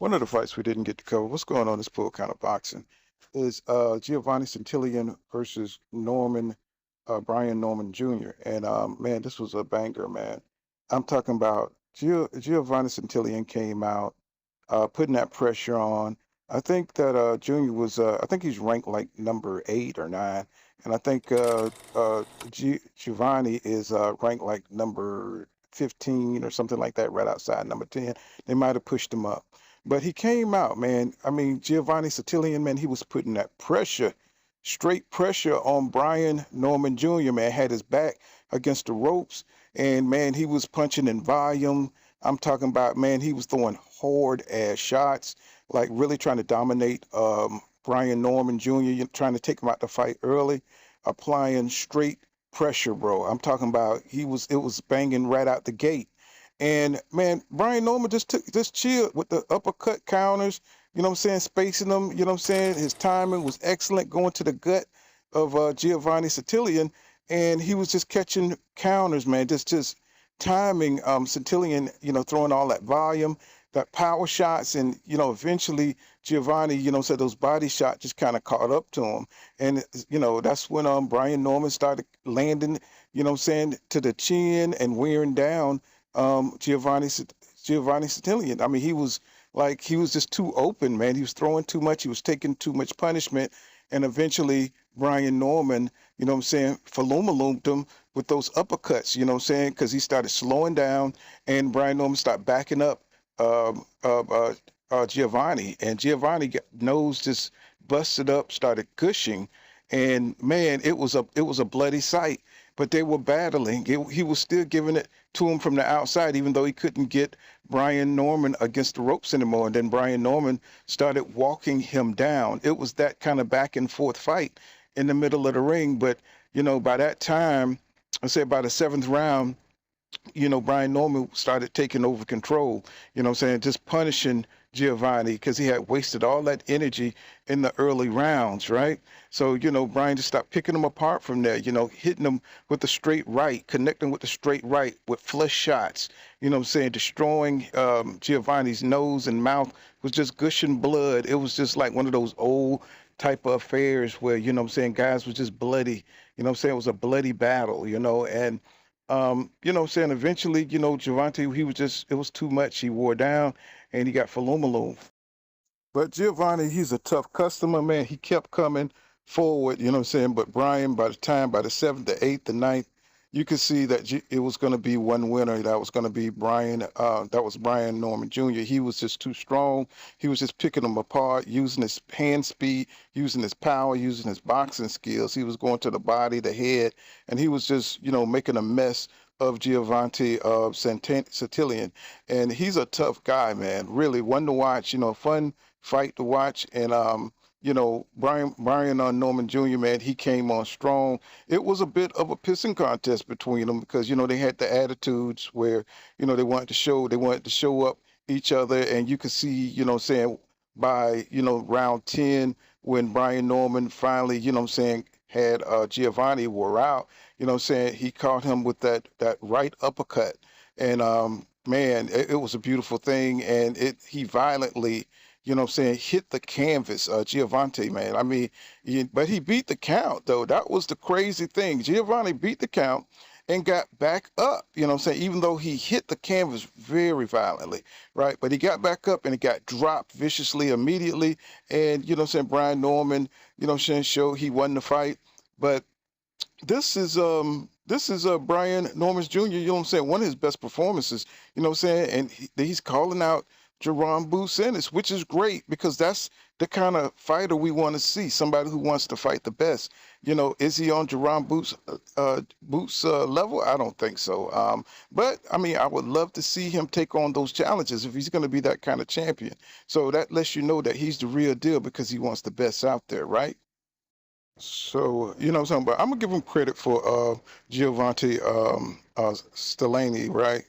One of the fights we didn't get to cover, what's going on this pool kind of boxing, is Giovani Santillan versus Brian Norman Jr. And man, this was a banger, man. I'm talking about Giovani Santillan came out, putting that pressure on. I think that Junior was, I think he's ranked like number 8 or 9, and I think Giovanni is ranked like number 15 or something like that, right outside number 10. They might have pushed him up, but he came out, man. I mean, Giovanni Santillan, man, he was putting that pressure, straight pressure on Brian Norman Jr., man, had his back against the ropes, and man, he was punching in volume. I'm talking about, man, he was throwing hard ass shots, like really trying to dominate Brian Norman Jr., trying to take him out the fight early, applying straight pressure, bro. I'm talking about it was banging right out the gate. And man, Brian Norman just chilled with the uppercut counters, you know what I'm saying, spacing them, you know what I'm saying. His timing was excellent, going to the gut of Giovani Santillan, and he was just catching counters, man, just timing Santillan, you know, throwing all that volume, that power shots, and you know, eventually Giovanni, you know, said those body shots just kind of caught up to him, and you know, that's when Brian Norman started landing, you know what I'm saying, to the chin and wearing down Giovani Santillan. I mean, he was just too open, man. He was throwing too much. He was taking too much punishment, and eventually Brian Norman, you know what I'm saying, FUlUMALOOMED him with those uppercuts, you know what I'm saying, because he started slowing down, and Brian Norman started backing up Giovanni, and Giovanni nose just busted up, started gushing, and man, it was a bloody sight. But they were battling. He was still giving it to him from the outside, even though he couldn't get Brian Norman against the ropes anymore. And then Brian Norman started walking him down. It was that kind of back and forth fight in the middle of the ring. But you know, by that time, I said by the 7th round, you know, Brian Norman started taking over control, you know what I'm saying, just punishing Giovanni because he had wasted all that energy in the early rounds, right? So, you know, Brian just stopped picking him apart from there, you know, hitting him with the straight right, connecting with the straight right with flush shots, you know what I'm saying, destroying Giovanni's nose and mouth was just gushing blood. It was just like one of those old type of affairs where, you know what I'm saying, guys was just bloody, you know what I'm saying, it was a bloody battle, you know, and you know what I'm saying, eventually, you know, Giovanni, it was too much. He wore down and he got FUlUMALOOMED. But Giovanni, he's a tough customer, man. He kept coming forward, you know what I'm saying? But Brian, by the 7th, the 8th, the 9th, you could see that it was going to be one winner. That was going to be Brian. That was Brian Norman Jr. He was just too strong. He was just picking them apart, using his hand speed, using his power, using his boxing skills. He was going to the body, the head, and he was just, you know, making a mess of Giovani Santillan. And he's a tough guy, man. Really one to watch. You know, fun fight to watch. And you know, Brian Norman Jr., man, he came on strong. It was a bit of a pissing contest between them because, you know, they had the attitudes where, you know, they wanted to show up each other. And you could see, you know, saying by, you know, round 10, when Brian Norman finally, you know what I'm saying, had Giovanni wore out, you know what I'm saying, he caught him with that right uppercut. And man, it was a beautiful thing. And he violently, you know what I'm saying, hit the canvas, Giovanni, man. I mean, but he beat the count, though. That was the crazy thing. Giovanni beat the count and got back up, you know what I'm saying, even though he hit the canvas very violently, right? But he got back up and it got dropped viciously immediately. And, you know what I'm saying, Brian Norman, you know what I'm saying, showed he won the fight. But this is Brian Norman Jr., you know what I'm saying, one of his best performances, you know what I'm saying, and he's calling out Jerome Boots Ennis, which is great because that's the kind of fighter we want to see, somebody who wants to fight the best. You know, is he on Jerome Boots level? I don't think so. But I mean, I would love to see him take on those challenges if he's going to be that kind of champion. So that lets you know that he's the real deal because he wants the best out there, right? So, you know what I'm saying, but I'm gonna give him credit for Giovanni Stellani, right?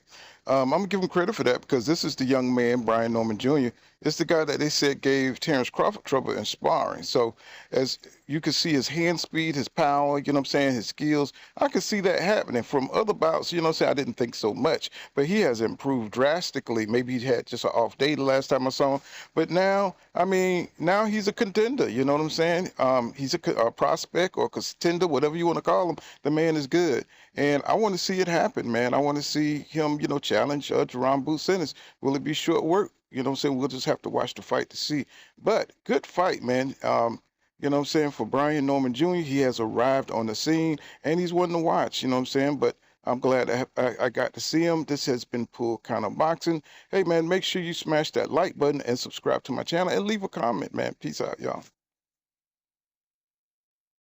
I'm gonna give him credit for that because this is the young man, Brian Norman Jr. It's the guy that they said gave Terrence Crawford trouble in sparring. So as you can see his hand speed, his power, you know what I'm saying, his skills, I can see that happening. From other bouts, you know what I'm saying, I didn't think so much, but he has improved drastically. Maybe he had just an off day the last time I saw him, but now, I mean, now he's a contender, you know what I'm saying? He's a prospect or contender, whatever you want to call him. The man is good. And I want to see it happen, man. I want to see him, you know, challenge Jerome Booth Sentence. Will it be short work? You know what I'm saying? We'll just have to watch the fight to see. But good fight, man. You know what I'm saying? For Brian Norman Jr., he has arrived on the scene, and he's one to watch, you know what I'm saying? But I'm glad I got to see him. This has been Full Kind of Boxing. Hey, man, make sure you smash that like button and subscribe to my channel and leave a comment, man. Peace out, y'all.